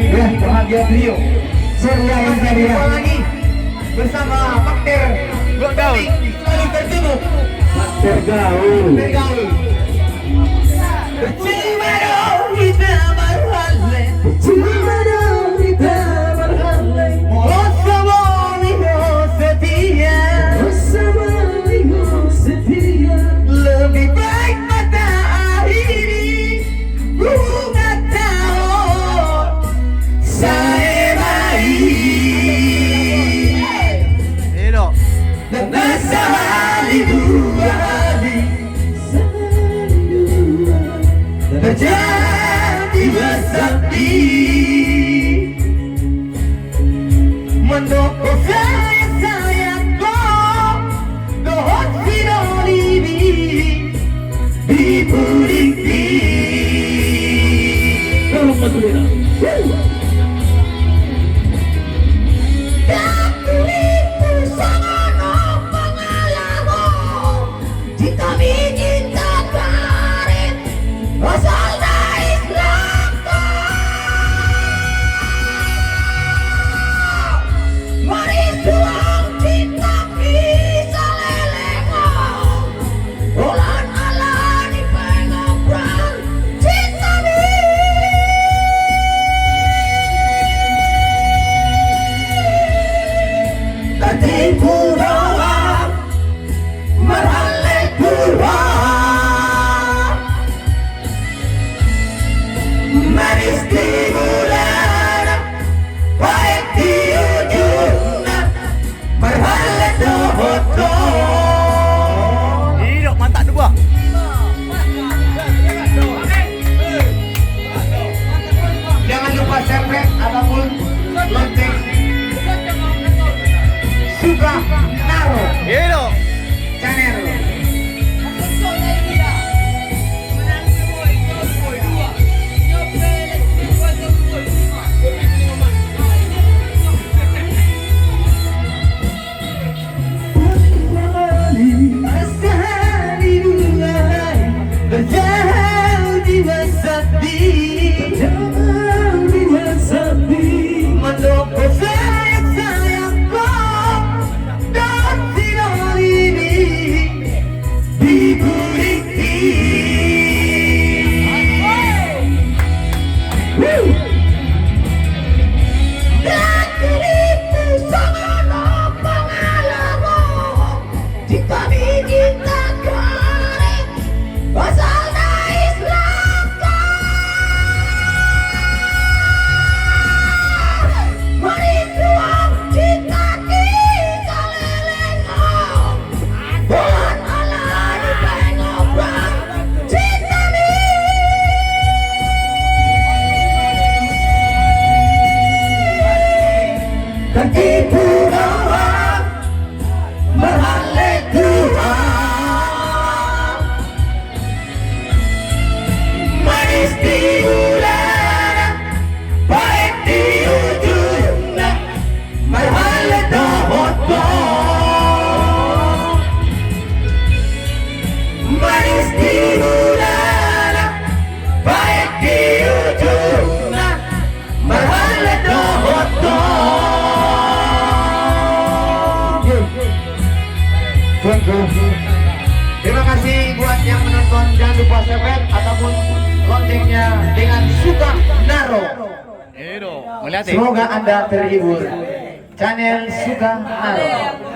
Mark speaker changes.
Speaker 1: Ya, bahagia trio. Surya India
Speaker 2: lagi bersama Pakter
Speaker 3: Gaul.
Speaker 2: selalu tertutup
Speaker 1: tergaul.
Speaker 2: bergaul. Cuma dong kita berhale,
Speaker 1: Cuma dong kita berhale.
Speaker 2: oh semua setia,
Speaker 1: Bersama minggu setia.
Speaker 2: lebih baik mata akhiri bunga tahun saya baik.
Speaker 3: Edo.
Speaker 2: Dan sehari dua hari terjadi bersakti mendukung sayangku dohot sidolibi di puriti.
Speaker 1: Tolong bantu Lina.
Speaker 2: Manis di bulan, baik di ujungnya, berhalat dohoto.
Speaker 3: Edo mantap dua.
Speaker 2: Jangan lupa subscribe ataupun lonceng. Suka Naro
Speaker 3: Edo.
Speaker 2: channel. Sehari dua hari berjauh di Wasati, mendukung sayangku dan sidolini di puriti. Dan diriku sangat pengalamu jika kita kemarin pasalnya Islamku merituang cinta kita lelengong bulan Allah di pengobrol cinta tertipu doang berhalek Tuhan manis di bulan baik di ujungnya berhalek dohoto manis di bulan baik di ujungnya berhalek dohoto. Terima kasih buat yang menonton, jangan lupa subscribe ataupun loncengnya dengan Suka Naro.
Speaker 3: Edo. Melihat.
Speaker 2: Semoga Anda terhibur. Channel Suka Naro.